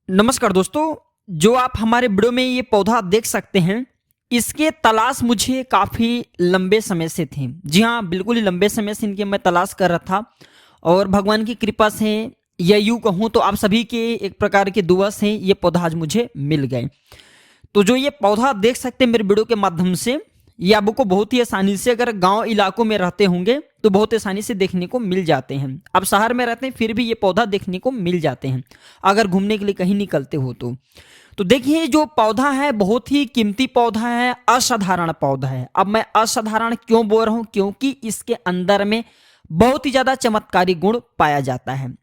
नमस्कार दोस्तों। जो आप हमारे वीडियो में ये पौधा देख सकते हैं, इसके तलाश मुझे काफ़ी लंबे समय से थी। जी हाँ, बिल्कुल ही लंबे समय से इनकी मैं तलाश कर रहा था और भगवान की कृपा से या यूँ कहूँ तो आप सभी के एक प्रकार के दुआ से ये पौधा आज मुझे मिल गए। तो जो ये पौधा देख सकते हैं मेरे वीडियो के माध्यम से, ये आपको बहुत ही आसानी से अगर गांव इलाकों में रहते होंगे तो बहुत आसानी से देखने को मिल जाते हैं। आप शहर में रहते हैं फिर भी ये पौधा देखने को मिल जाते हैं अगर घूमने के लिए कहीं निकलते हो तो देखिए जो पौधा है बहुत ही कीमती पौधा है, असाधारण पौधा है। अब मैं असाधारण क्यों बोल रहा हूँ, क्योंकि इसके अंदर में बहुत ही ज्यादा चमत्कारी गुण पाया जाता है।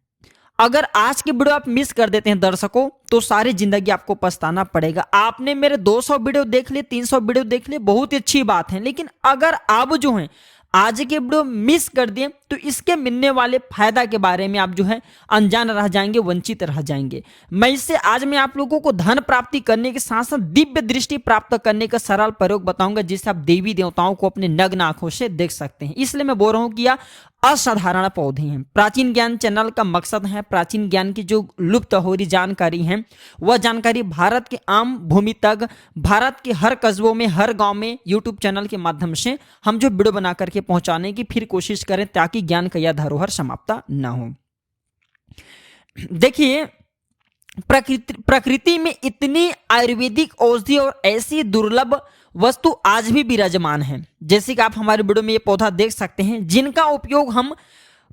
अगर आज की वीडियो आप मिस कर देते हैं दर्शकों, तो सारी जिंदगी आपको पछताना पड़ेगा। आपने मेरे 200 वीडियो देख लिए, 300 वीडियो देख लिए, बहुत ही अच्छी बात है, लेकिन अगर आप जो है आज के वीडियो मिस कर दिए तो इसके मिलने वाले फायदा के बारे में आप जो है अनजान रह जाएंगे, वंचित रह जाएंगे। मैं आप लोगों को धन प्राप्ति करने के साथ साथ दिव्य दृष्टि प्राप्त करने का सरल प्रयोग बताऊंगा, जिससे आप देवी देवताओं को अपने नग्न आंखों से देख सकते हैं। इसलिए मैं बोल रहा हूं कि यह असाधारण पौधे हैं। प्राचीन ज्ञान चैनल का मकसद है प्राचीन ज्ञान की जो लुप्त हो रही जानकारी है वह जानकारी भारत के आम भूमि तक, भारत के हर कस्बों में, हर गांव में यूट्यूब चैनल के माध्यम से हम जो वीडियो बना करके पहुंचाने की फिर कोशिश करें, ताकि ज्ञान का यह धरोहर समाप्त न हो। देखिए प्रकृति में इतनी आयुर्वेदिक औषधि और ऐसी दुर्लभ वस्तु आज भी विराजमान है, जैसे कि आप हमारे वीडियो में ये पौधा देख सकते हैं, जिनका उपयोग हम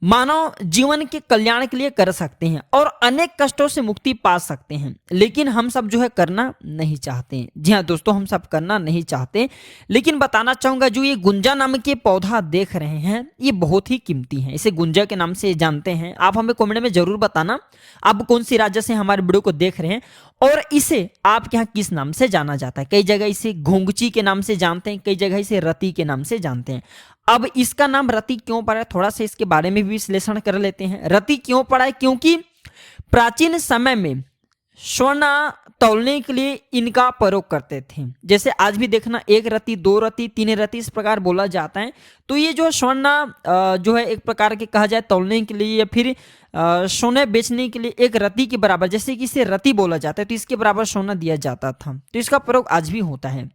मानव जीवन के कल्याण के लिए कर सकते हैं और अनेक कष्टों से मुक्ति पा सकते हैं। लेकिन हम सब जो है करना नहीं चाहते। जी हाँ दोस्तों, हम सब करना नहीं चाहते। लेकिन बताना चाहूंगा, जो ये गुंजा नाम के पौधा देख रहे हैं ये बहुत ही कीमती है। इसे गुंजा के नाम से जानते हैं। आप हमें कमेंट में जरूर बताना आप कौन सी राज्य से हमारे वीडियो को देख रहे हैं और इसे आपके यहाँ किस नाम से जाना जाता है। कई जगह इसे घोंगची के नाम से जानते हैं, कई जगह इसे रति के नाम से जानते हैं। अब इसका नाम रति क्यों पड़ा है, थोड़ा सा इसके बारे में भी विश्लेषण कर लेते हैं। रति क्यों पड़ा है, क्योंकि प्राचीन समय में स्वर्ण तौलने के लिए इनका प्रयोग करते थे। जैसे आज भी देखना, एक रति, दो रति, तीन रति, इस प्रकार बोला जाता है। तो ये जो स्वर्ण जो है एक प्रकार के कहा जाए तौलने के लिए या फिर सोने बेचने के लिए एक रति के बराबर, जैसे कि इसे रति बोला जाता है, तो इसके बराबर सोना दिया जाता था। तो इसका प्रयोग आज भी होता है।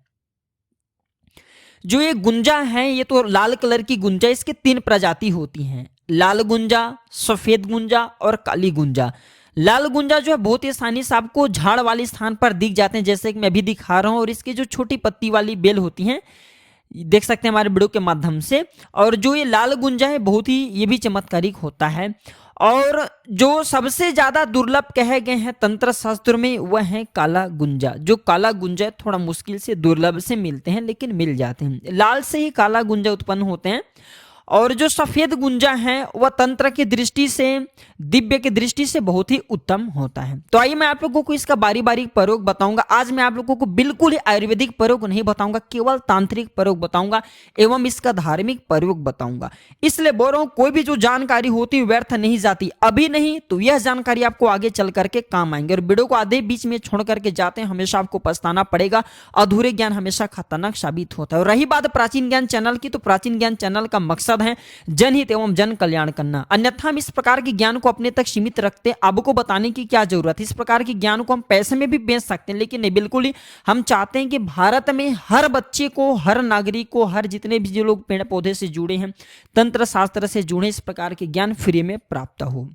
जो ये गुंजा है ये तो लाल कलर की गुंजा, इसके 3 प्रजाति होती हैं, लाल गुंजा, सफेद गुंजा और काली गुंजा। लाल गुंजा जो है बहुत ही आसानी से आपको झाड़ वाले स्थान पर दिख जाते हैं, जैसे कि मैं अभी दिखा रहा हूं। और इसकी जो छोटी पत्ती वाली बेल होती हैं देख सकते हैं हमारे वीडियो के माध्यम से। और जो ये लाल गुंजा है बहुत ही ये भी चमत्कारिक होता है। और जो सबसे ज्यादा दुर्लभ कहे गए हैं तंत्र शास्त्र में वह है काला गुंजा। जो काला गुंजा थोड़ा मुश्किल से, दुर्लभ से मिलते हैं, लेकिन मिल जाते हैं। लाल से ही काला गुंजा उत्पन्न होते हैं। और जो सफेद गुंजा है वह तंत्र की दृष्टि से, दिव्य की दृष्टि से बहुत ही उत्तम होता है। तो आइए मैं आप लोगों को इसका बारी बारी प्रयोग बताऊंगा। आज मैं आप लोगों को बिल्कुल ही आयुर्वेदिक प्रयोग नहीं बताऊंगा, केवल तांत्रिक प्रयोग बताऊंगा एवं इसका धार्मिक प्रयोग बताऊंगा। इसलिए बोल रहा हूं, कोई भी जो जानकारी होती है व्यर्थ नहीं जाती। अभी नहीं तो यह जानकारी आपको आगे चल करके काम आएंगे। और वीडियो को आधे बीच में छोड़ करके जाते हैं हमेशा आपको पछताना पड़ेगा। अधूरे ज्ञान हमेशा खतरनाक साबित होता है। और रही बात प्राचीन ज्ञान चैनल की, तो प्राचीन ज्ञान चैनल का मकसद है जनहित एवं जन कल्याण करना। अन्यथा हम इस प्रकार के ज्ञान को अपने तक सीमित रखते हैं। आपको बताने की क्या जरूरत है। इस प्रकार के ज्ञान को हम पैसे में भी बेच सकते हैं, लेकिन नहीं, बिल्कुल ही हम चाहते हैं कि भारत में हर बच्चे को, हर नागरिक को, हर जितने भी जो लोग पेड़ पौधे से जुड़े हैं, तंत्र शास्त्र से जुड़े, इस प्रकार के ज्ञान फ्री में प्राप्त हो।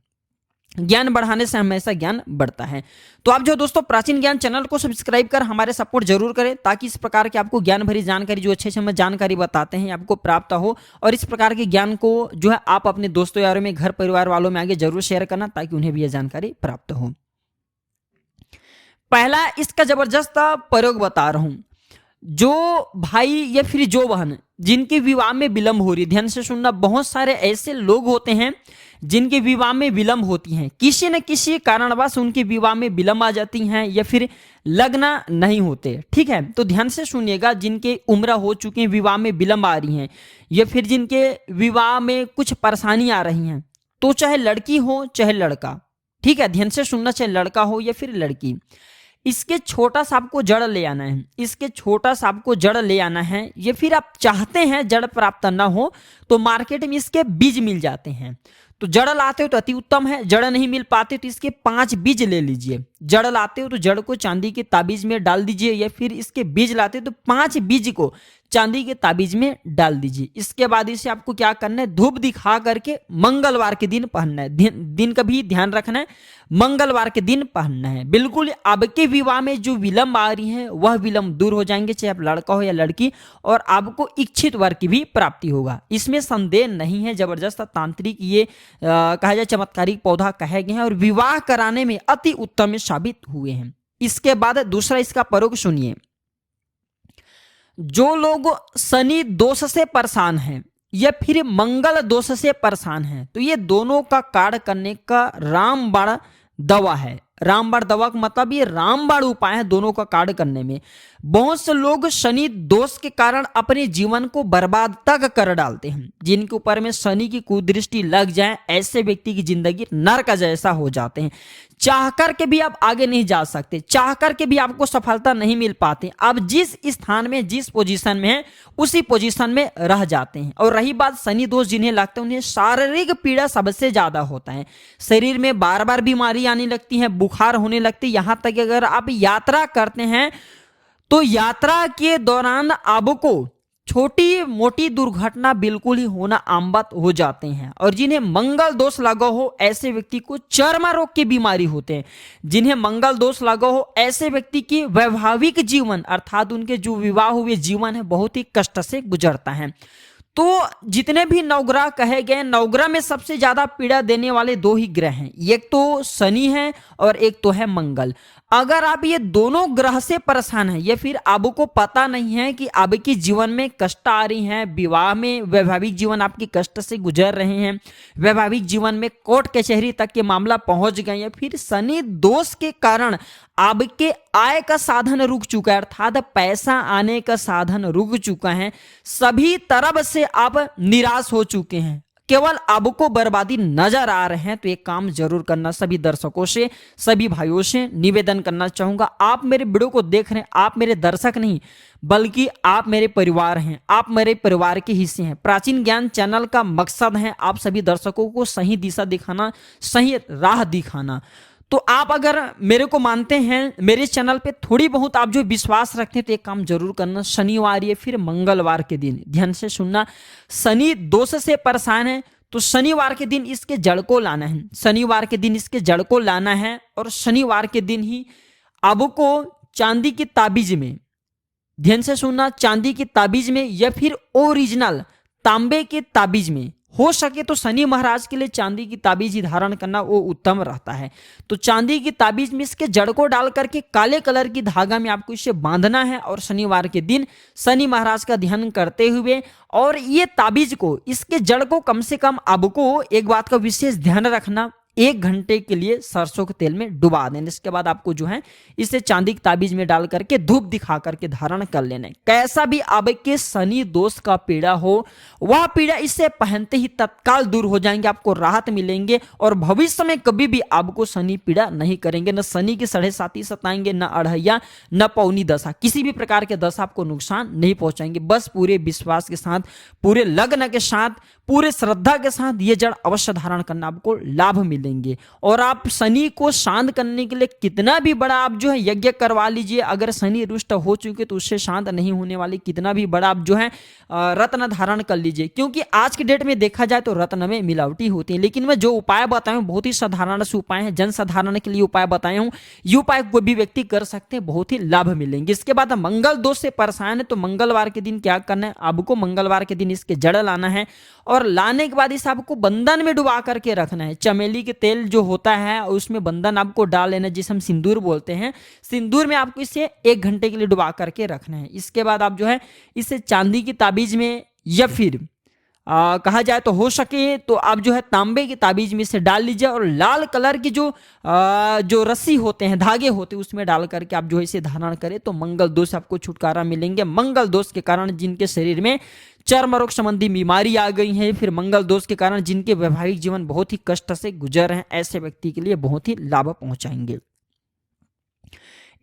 ज्ञान बढ़ाने से हमेशा ज्ञान बढ़ता है। तो आप जो दोस्तों प्राचीन ज्ञान चैनल को सब्सक्राइब कर हमारे सपोर्ट जरूर करें, ताकि इस प्रकार की आपको ज्ञान भरी जानकारी, जो अच्छे से हम जानकारी बताते हैं, आपको प्राप्त हो। और इस प्रकार के ज्ञान को जो है आप अपने दोस्तों यारों में, घर परिवार वालों में आगे जरूर शेयर करना, ताकि उन्हें भी यह जानकारी प्राप्त हो। पहला इसका जबरदस्त प्रयोग बता रहा हूं। जो भाई या फिर जो बहन जिनके विवाह में विलंब हो रही, ध्यान से सुनना, बहुत सारे ऐसे लोग होते हैं जिनके विवाह में विलंब होती हैं, किसी न किसी कारणवश उनके विवाह में विलंब आ जाती हैं या फिर लगना नहीं होते। ठीक है, तो ध्यान से सुनिएगा। जिनके उम्र हो चुकी है, विवाह में विलंब आ रही हैं, या फिर जिनके विवाह में कुछ परेशानी आ रही हैं, तो चाहे लड़की हो चाहे लड़का, ठीक है, ध्यान से सुनना, चाहे लड़का हो या फिर लड़की, इसके छोटा सा आपको जड़ ले आना है। इसके छोटा सा आपको जड़ ले आना है। ये फिर आप चाहते हैं जड़ प्राप्त ना हो तो मार्केट में इसके बीज मिल जाते हैं। तो जड़ लाते हो तो अति उत्तम है, जड़ नहीं मिल पाते तो इसके 5 बीज ले लीजिए। जड़ लाते हो तो जड़ को चांदी के ताबीज में डाल दीजिए, या फिर इसके बीज लाते हो तो 5 बीज को चांदी के ताबीज में डाल दीजिए। इसके बाद इसे आपको क्या करना है, धूप दिखा करके मंगलवार के दिन पहनना है। दिन का भी ध्यान रखना है, मंगलवार के दिन पहनना है। बिल्कुल आपके विवाह में जो विलंब आ रही है वह विलंब दूर हो जाएंगे, चाहे आप लड़का हो या लड़की, और आपको इच्छित वर की भी प्राप्ति होगा, इसमें संदेह नहीं है। जबरदस्त तांत्रिक ये कहा जाए चमत्कारिक पौधा कहे गए हैं और विवाह कराने में अति उत्तम साबित हुए हैं। इसके बाद दूसरा इसका प्रयोग सुनिए। जो लोग शनि दोष से परेशान हैं या फिर मंगल दोष से परेशान हैं, तो ये दोनों का कार्य करने का रामबाण दवा है। रामबाण दवा का मतलब ये रामबाण उपाय है दोनों का कार्य करने में। बहुत से लोग शनि दोष के कारण अपने जीवन को बर्बाद तक कर डालते हैं। जिनके ऊपर में शनि की कुदृष्टि लग जाए, ऐसे व्यक्ति की जिंदगी नरक जैसा हो जाते हैं। चाह कर के भी आप आगे नहीं जा सकते, चाह कर के भी आपको सफलता नहीं मिल पाती। आप जिस स्थान में, जिस पोजीशन में हैं, उसी पोजीशन में रह जाते हैं। और रही बात शनि दोष जिन्हें लगता है, उन्हें शारीरिक पीड़ा सबसे ज्यादा होता है। शरीर में बार बार बीमारी आने लगती है, बुखार होने लगती है। यहां तक कि अगर आप यात्रा करते हैं तो यात्रा के दौरान आपको छोटी मोटी दुर्घटना बिल्कुल ही होना आम बात हो जाते हैं। और जिन्हें मंगल दोष लगा हो, ऐसे व्यक्ति को चर्म रोग की बीमारी होते हैं। जिन्हें मंगल दोष लगा हो, ऐसे व्यक्ति की वैवाहिक जीवन अर्थात उनके जो विवाह हुए जीवन है बहुत ही कष्ट से गुजरता है। तो जितने भी नवग्रह कहे गए, नवग्रह में सबसे ज्यादा पीड़ा देने वाले 2 ही ग्रह हैं, एक तो शनि है और एक तो है मंगल। अगर आप ये दोनों ग्रह से परेशान हैं या फिर आपको पता नहीं है कि आपके जीवन में कष्ट आ रही हैं, विवाह में वैवाहिक जीवन आपके कष्ट से गुजर रहे हैं, वैवाहिक जीवन में कोर्ट कचहरी तक के मामला पहुंच गए, या फिर शनि दोष के कारण आपके आय का साधन रुक चुका है, अर्थात पैसा आने का साधन रुक चुका है, सभी तरफ से आप निराश हो चुके हैं, केवल आपको बर्बादी नजर आ रहे हैं, तो एक काम जरूर करना। सभी दर्शकों से, सभी भाइयों से निवेदन करना चाहूंगा, आप मेरे वीडियो को देख रहे हैं, आप मेरे दर्शक नहीं बल्कि आप मेरे परिवार हैं, आप मेरे परिवार के हिस्से हैं। प्राचीन ज्ञान चैनल का मकसद है आप सभी दर्शकों को सही दिशा दिखाना, सही राह दिखाना। तो आप अगर मेरे को मानते हैं, मेरे चैनल पे थोड़ी बहुत आप जो विश्वास रखते हैं, तो एक काम जरूर करना, शनिवार या फिर मंगलवार के दिन ध्यान से सुनना। शनि दोष से परेशान है तो शनिवार के दिन इसके जड़ को लाना है, शनिवार के दिन इसके जड़ को लाना है। और शनिवार के दिन ही आपको चांदी की ताबीज में, ध्यान से सुनना, चांदी की ताबीज में या फिर ओरिजिनल तांबे के ताबीज में, हो सके तो शनि महाराज के लिए चांदी की ताबीज ही धारण करना वो उत्तम रहता है। तो चांदी की ताबीज में इसके जड़ को डाल करके काले कलर की धागा में आपको इसे बांधना है और शनिवार के दिन शनि महाराज का ध्यान करते हुए, और ये ताबीज को, इसके जड़ को कम से कम आपको एक बात का विशेष ध्यान रखना, 1 घंटे के लिए सरसों के तेल में डुबा देना। इसके बाद आपको जो है इसे चांदी की ताबीज में डाल करके धूप दिखा करके धारण कर लेना है। कैसा भी आपके शनि दोष का पीड़ा हो, वह पीड़ा इससे पहनते ही तत्काल दूर हो जाएंगे, आपको राहत मिलेंगे और भविष्य में कभी भी आपको शनि पीड़ा नहीं करेंगे। न शनि की 7.5 सताएंगे, न अढ़ैया, न पौनी दशा, किसी भी प्रकार के दशा आपको नुकसान नहीं पहुंचाएंगे। बस पूरे विश्वास के साथ, पूरे लग्न के साथ, पूरे श्रद्धा के साथ ये जड़ अवश्य धारण करना, आपको लाभ मिलेंगे। और आप शनि को शांत करने के लिए कितना भी बड़ा आप जो है यज्ञ करवा लीजिए, अगर शनि रुष्ट हो चुके तो उससे शांत नहीं होने वाले कितना भी बड़ा आप जो है रत्न धारण कर लीजिए, क्योंकि आज की डेट में देखा जाए तो रत्न में मिलावटी होती है। लेकिन मैं जो उपाय बताया हूँ बहुत ही साधारण से उपाय है, जन साधारण के लिए उपाय बताया हूँ, ये उपाय कोई भी व्यक्ति कर सकते हैं, बहुत ही लाभ मिलेंगे। इसके बाद मंगल दोष से परेशान है तो मंगलवार के दिन क्या करना है, आपको मंगलवार के दिन इसके जड़ लाना है और लाने के बाद इसे आपको बंधन में डुबा करके रखना है। चमेली के तेल जो होता है उसमें बंधन आपको डाल लेना, जिसे हम सिंदूर बोलते हैं, सिंदूर में आपको इसे 1 घंटे के लिए डुबा करके रखना है। इसके बाद आप जो है इसे चांदी की ताबीज में या फिर कहा जाए तो हो सके तो आप जो है तांबे की ताबीज में से डाल लीजिए और लाल कलर की जो रस्सी होते हैं, धागे होते हैं, उसमें डाल करके आप जो है इसे धारण करें तो मंगल दोष आपको छुटकारा मिलेंगे। मंगल दोष के कारण जिनके शरीर में चर्म रोग संबंधी बीमारी आ गई है, फिर मंगल दोष के कारण जिनके वैवाहिक जीवन बहुत ही कष्ट से गुजर रहे हैं, ऐसे व्यक्ति के लिए बहुत ही लाभ पहुंचाएंगे।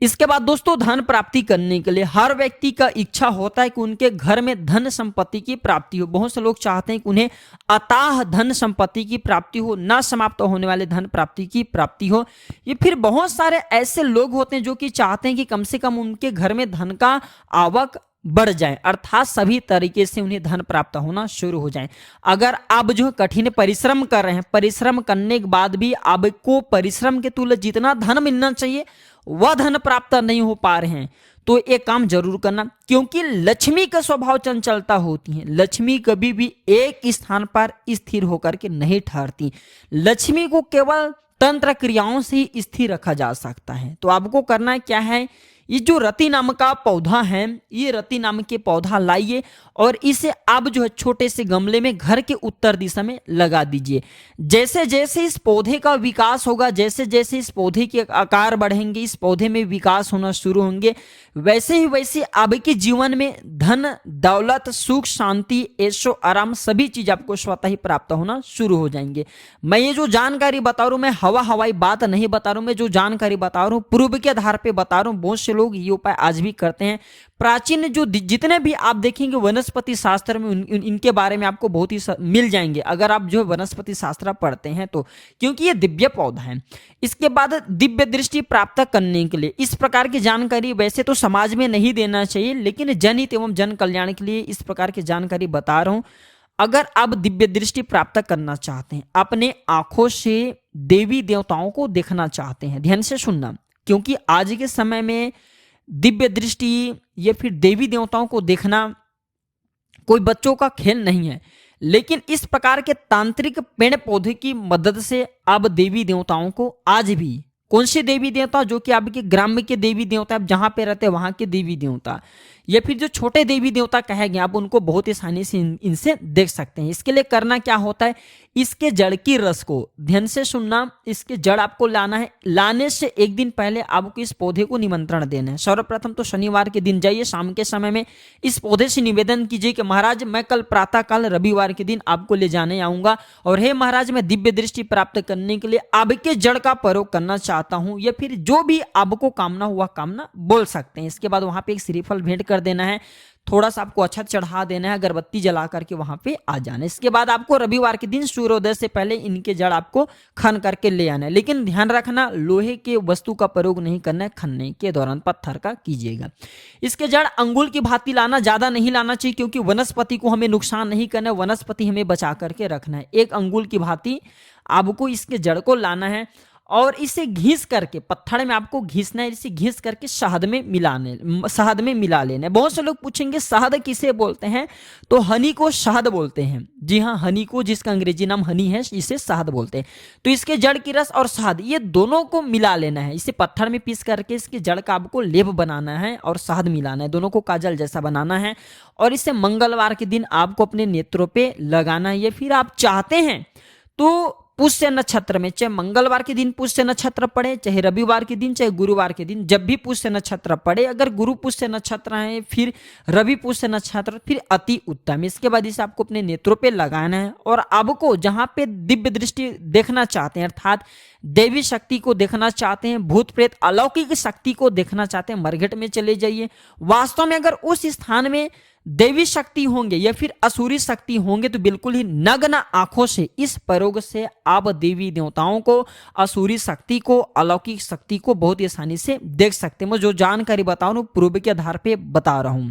इसके बाद दोस्तों धन प्राप्ति करने के लिए हर व्यक्ति का इच्छा होता है कि उनके घर में धन संपत्ति की प्राप्ति हो। बहुत से लोग चाहते हैं कि उन्हें अथाह धन संपत्ति की प्राप्ति हो, ना समाप्त होने वाले धन प्राप्ति की प्राप्ति हो। ये फिर बहुत सारे ऐसे लोग होते हैं जो कि चाहते हैं कि कम से कम उनके घर में धन का आवक बढ़ जाए, अर्थात सभी तरीके से उन्हें धन प्राप्त होना शुरू हो जाए। अगर आप जो कठिन परिश्रम कर रहे हैं, परिश्रम करने के बाद भी आपको परिश्रम के तुल्य जितना धन मिलना चाहिए वह धन प्राप्त नहीं हो पा रहे हैं, तो एक काम जरूर करना, क्योंकि लक्ष्मी का स्वभाव चंचलता होती है। लक्ष्मी कभी भी एक स्थान पर स्थिर होकर के नहीं ठहरती। लक्ष्मी को केवल तंत्र क्रियाओं से ही स्थिर रखा जा सकता है। तो आपको करना क्या है, ये जो रति नाम का पौधा है, ये रति नाम के पौधा लाइए और इसे आप जो है छोटे से गमले में घर के उत्तर दिशा में लगा दीजिए। जैसे जैसे इस पौधे का विकास होगा, जैसे जैसे इस पौधे के आकार बढ़ेंगे, इस पौधे में विकास होना शुरू होंगे, वैसे ही वैसे आपके जीवन में धन, दौलत, सुख, शांति, ऐशो आराम सभी चीज आपको स्वतः ही प्राप्त होना शुरू हो जाएंगे। मैं ये जो जानकारी बता रहा हूं, मैं हवाई बात नहीं बता रहा हूं, मैं जो जानकारी बता रहा हूं पूर्व के आधार पे बता रहा हूं। बहुत से लोग ये उपाय आज भी करते हैं। प्राचीन जो जितने भी आप देखेंगे वनस्पति शास्त्र में इनके बारे में आपको बहुत ही मिल जाएंगे, अगर आप जो वनस्पति शास्त्र पढ़ते हैं तो, क्योंकि ये दिव्य पौधा है। इसके बाद दिव्य दृष्टि प्राप्त करने के लिए इस प्रकार की जानकारी वैसे तो समाज में नहीं देना चाहिए, लेकिन जनहित एवं जन कल्याण के लिए इस प्रकार की जानकारी बता रहा हूं। अगर आप दिव्य दृष्टि प्राप्त करना चाहते हैं, अपने आंखों से देवी देवताओं को देखना चाहते हैं, ध्यान से सुनना, क्योंकि आज के समय में दिव्य दृष्टि या फिर देवी देवताओं को देखना कोई बच्चों का खेल नहीं है। लेकिन इस प्रकार के तांत्रिक पेड़ पौधे की मदद से आप देवी देवताओं को आज भी, कौन से देवी देवता, जो कि आपके ग्राम के देवी देवता, आप जहां पे रहते हैं वहां के देवी देवता, या फिर जो छोटे देवी देवता कहे गए, आप उनको बहुत आसानी से इनसे देख सकते हैं। इसके लिए करना क्या होता है, इसके जड़ की रस को ध्यान से सुनना, इसके जड़ आपको लाना है। लाने से एक दिन पहले आपको इस पौधे को निमंत्रण देना है। सर्वप्रथम तो शनिवार के दिन जाइए, शाम के समय में इस पौधे से निवेदन कीजिए कि महाराज मैं कल प्रातः काल रविवार के दिन आपको ले जाने आऊंगा, और हे महाराज मैं दिव्य दृष्टि प्राप्त करने के लिए आपके जड़ का प्रयोग करना चाहता हूं, या फिर जो भी आपको कामना हुआ कामना बोल सकते हैं। इसके बाद वहां पे एक श्रीफल भेंट कर देना है, थोड़ा सा आपको अक्षत चढ़ा देना है, अगरबत्ती जला करके वहां पे आ जाना है। इसके बाद आपको रविवार के दिन सूर्योदय से पहले इनके जड़ आपको खन करके ले आना है। लेकिन ध्यान रखना, लोहे के वस्तु का प्रयोग नहीं करना है, खनने के दौरान पत्थर का कीजिएगा। इसके जड़ अंगुल की भांति लाना, ज्यादा नहीं लाना चाहिए, क्योंकि वनस्पति को हमें नुकसान नहीं करना है, वनस्पति हमें बचा करके रखना है। एक अंगुल की भांति आपको इसके जड़ को लाना है और इसे घिस करके, पत्थर में आपको घिसना है, इसे घिस करके शहद में मिला लेना है। बहुत से लोग पूछेंगे शहद किसे बोलते हैं, तो हनी को शहद बोलते हैं। जी हाँ, हनी को, जिसका अंग्रेजी नाम हनी है, इसे शहद बोलते हैं। तो इसके जड़ की रस और शहद ये दोनों को मिला लेना है। इसे पत्थर में पीस करके इसके जड़ का आपको लेप बनाना है और शहद मिलाना है, दोनों को काजल जैसा बनाना है, और इसे मंगलवार के दिन आपको अपने नेत्रों पे लगाना है। या फिर आप चाहते हैं तो पुष्य नक्षत्र में, चाहे मंगलवार के दिन पुष्य नक्षत्र पड़े, चाहे रविवार के दिन, चाहे गुरुवार के दिन, जब भी पुष्य नक्षत्र पड़े, अगर गुरु पुष्य नक्षत्र है, फिर रवि पुष्य नक्षत्र, फिर अति उत्तम। इसके बाद इसे आपको अपने नेत्रों पे लगाना है, और आपको जहां पे दिव्य दृष्टि देखना चाहते हैं, अर्थात देवी शक्ति को देखना चाहते हैं, भूत प्रेत अलौकिक शक्ति को देखना चाहते हैं, मरघट में चले जाइए। वास्तव में अगर उस स्थान में देवी शक्ति होंगे या फिर असुरी शक्ति होंगे तो बिल्कुल ही नग्न आंखों से इस प्रयोग से आप देवी देवताओं को, असुरी शक्ति को, अलौकिक शक्ति को बहुत ही आसानी से देख सकते हैं। मैं जो जानकारी बता रहा हूं पूर्व के आधार पे बता रहा हूं।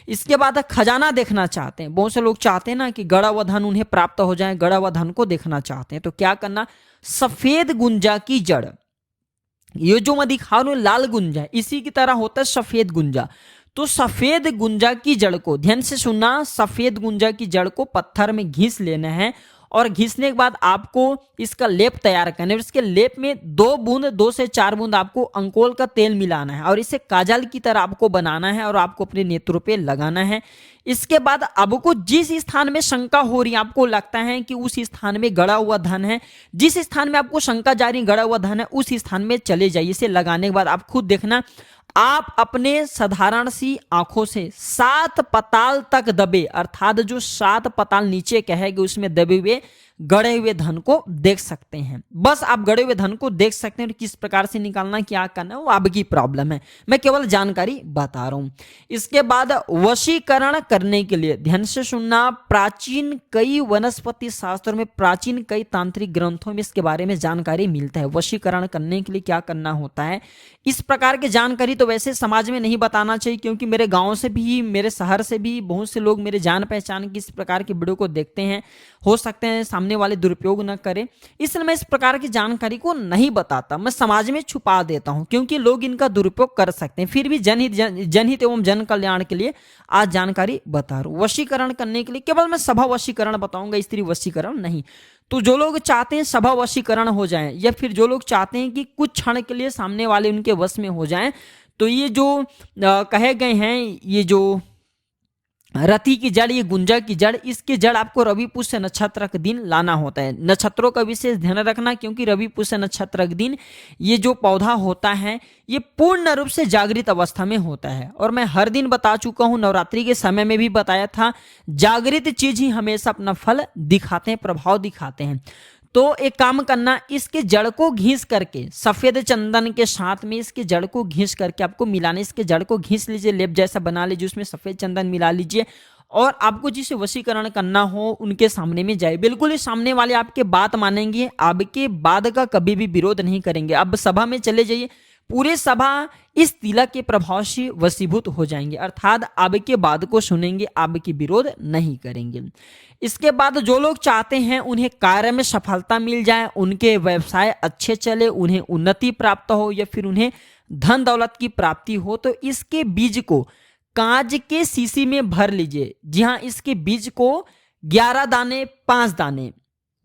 इसके बाद खजाना देखना चाहते हैं, बहुत से लोग चाहते हैं ना कि गड़ा हुआ धन उन्हें प्राप्त हो जाए, गड़ा हुआ धन को देखना चाहते हैं, तो क्या करना, सफेद गुंजा की जड़, ये जो मैं दिखा रहा हूं लाल गुंजा, इसी की तरह होता है सफेद गुंजा। तो सफेद गुंजा की जड़ को, ध्यान से सुनना, सफेद गुंजा की जड़ को पत्थर में घिस लेना है, और घिसने के बाद आपको इसका लेप तैयार करना है। इसके लेप में 2 से 4 बूंद आपको अंकोल का तेल मिलाना है, और इसे काजल की तरह आपको बनाना है और आपको अपने नेत्रों पे लगाना है। इसके बाद आपको जिस स्थान में शंका हो रही है, आपको लगता है कि उस स्थान में गड़ा हुआ धन है, जिस स्थान में आपको शंका जा रही गड़ा हुआ धन है, उस स्थान में चले जाइए। इसे लगाने के बाद आप खुद देखना, आप अपने साधारण सी आंखों से 7 पताल तक दबे, अर्थात जो 7 पताल नीचे कहेंगे उसमें दबे हुए गड़े हुए धन को देख सकते हैं। बस आप गड़े हुए धन को देख सकते हैं, किस प्रकार से निकालना, क्या करना है वो आपकी प्रॉब्लम है, मैं केवल जानकारी बता रहा हूं। इसके बाद वशीकरण करने के लिए ध्यान से सुनना, प्राचीन कई वनस्पति शास्त्रों में, प्राचीन कई तांत्रिक ग्रंथों में इसके बारे में जानकारी मिलता है। वशीकरण करने के लिए क्या करना होता है, इस प्रकार की जानकारी तो वैसे समाज में नहीं बताना चाहिए, क्योंकि मेरे गांव से भी, मेरे शहर से भी बहुत से लोग मेरे जान पहचान की इस प्रकार की वीडियो को देखते हैं, हो सकते हैं सामने वाले दुरुपयोग न करें, इसलिए मैं इस प्रकार की जानकारी को नहीं बताता, मैं समाज में छुपा देता हूं, क्योंकि लोग इनका दुरुपयोग कर सकते हैं। फिर भी जनहित एवं जन कल्याण के लिए आज जानकारी बता रहा हूं। वशीकरण करने के लिए केवल मैं सभा वशीकरण बताऊंगा, स्त्री वशीकरण नहीं। तो जो लोग चाहते हैं सभा वशीकरण हो जाए, या फिर जो लोग चाहते हैं कि कुछ क्षण के लिए सामने वाले उनके वश में हो जाएं, तो ये जो कहे गए हैं, ये जो रति की जड़, ये गुंजा की जड़, इसकी जड़ आपको रवि पुष्य नक्षत्र के दिन लाना होता है। नक्षत्रों का विशेष ध्यान रखना, क्योंकि रवि पुष्य नक्षत्र के दिन ये जो पौधा होता है ये पूर्ण रूप से जागृत अवस्था में होता है। और मैं हर दिन बता चुका हूं, नवरात्रि के समय में भी बताया था, जागृत चीज ही हमेशा अपना फल दिखाते हैं, प्रभाव दिखाते हैं। तो एक काम करना, इसके जड़ को घिस करके सफेद चंदन के साथ में इसके जड़ को घिस करके आपको मिलाना, इसके जड़ को घिस लीजिए, लेप जैसा बना लीजिए, उसमें सफेद चंदन मिला लीजिए, और आपको जिसे वशीकरण करना हो उनके सामने में जाए। बिल्कुल ही सामने वाले आपके बात मानेंगे, आपके बाद का कभी भी विरोध नहीं करेंगे। अब सभा में चले जाइए, पूरे सभा इस तिलक के प्रभाव से वशीभूत हो जाएंगे, अर्थात आपके बात को सुनेंगे, आपकी विरोध नहीं करेंगे। इसके बाद जो लोग चाहते हैं उन्हें कार्य में सफलता मिल जाए, उनके व्यवसाय अच्छे चले, उन्हें उन्नति प्राप्त हो, या फिर उन्हें धन दौलत की प्राप्ति हो, तो इसके बीज को कांच के शीशी में भर लीजिए। जी हाँ, इसके बीज को 11 दाने, 5 दाने,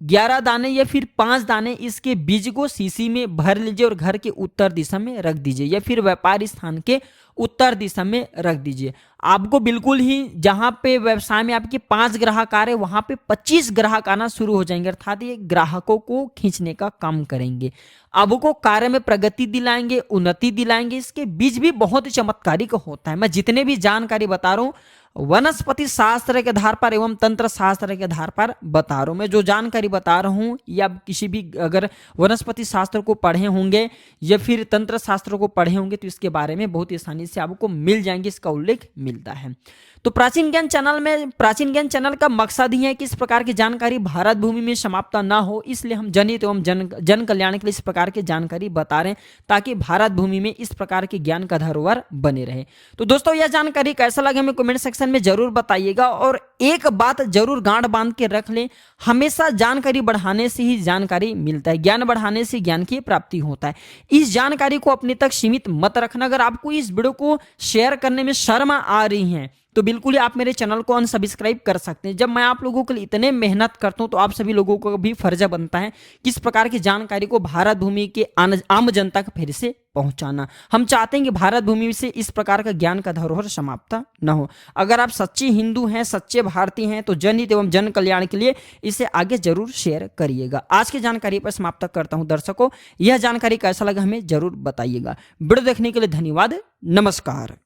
11 दाने या फिर 5 दाने इसके बीज को शीशी में भर लीजिए और घर के उत्तर दिशा में रख दीजिए, या फिर व्यापार स्थान के उत्तर दिशा में रख दीजिए। आपको बिल्कुल ही जहां पे व्यवसाय में आपके 5 ग्राहक आ रहे, वहां पे 25 ग्राहक आना शुरू हो जाएंगे, अर्थात ये ग्राहकों को खींचने का काम करेंगे, आपको कार्य में प्रगति दिलाएंगे, उन्नति दिलाएंगे। इसके बीज भी बहुत ही चमत्कारिक होता है। मैं जितने भी जानकारी बता रहा हूँ वनस्पति शास्त्र के आधार पर एवं तंत्र शास्त्र के आधार पर बता रहा हूं। मैं जो जानकारी बता रहा हूं, या किसी भी अगर वनस्पति शास्त्र को पढ़े होंगे या फिर तंत्र शास्त्र को पढ़े होंगे, तो इसके बारे में बहुत आसानी से आपको मिल जाएंगे, इसका उल्लेख मिलता है। तो प्राचीन ज्ञान चैनल में, प्राचीन ज्ञान चैनल का मकसद ही है कि इस प्रकार की जानकारी भारत भूमि में समाप्त ना हो, इसलिए हम जनहित एवं जन कल्याण के लिए इस प्रकार की जानकारी बता रहे हैं, ताकि भारत भूमि में इस प्रकार के ज्ञान का धरोहर बने रहे। तो दोस्तों, यह जानकारी कैसा लगे हमें कमेंट सेक्शन में जरूर बताइएगा, और एक बात जरूर गांठ बांध के रख लें, हमेशा जानकारी बढ़ाने से ही जानकारी मिलता है, ज्ञान बढ़ाने से ज्ञान की प्राप्ति होता है। इस जानकारी को अपने तक सीमित मत रखना। अगर आपको इस वीडियो को शेयर करने में शर्म आ रही है, तो बिल्कुल ही आप मेरे चैनल को अनसब्सक्राइब कर सकते हैं। जब मैं आप लोगों के लिए इतने मेहनत करता हूं, तो आप सभी लोगों को भी फर्ज बनता है किस प्रकार की जानकारी को भारत भूमि के आम जनता तक फिर से पहुंचाना। हम चाहते हैं कि भारत भूमि से इस प्रकार का ज्ञान का धरोहर समाप्त न हो। अगर आप सच्चे हिंदू हैं, सच्चे भारतीय हैं, तो जनहित एवं जन कल्याण के लिए इसे आगे जरूर शेयर करिएगा। आज की जानकारी पर समाप्त करता हूं। दर्शकों, यह जानकारी कैसा लगा हमें जरूर बताइएगा। वीडियो देखने के लिए धन्यवाद। नमस्कार।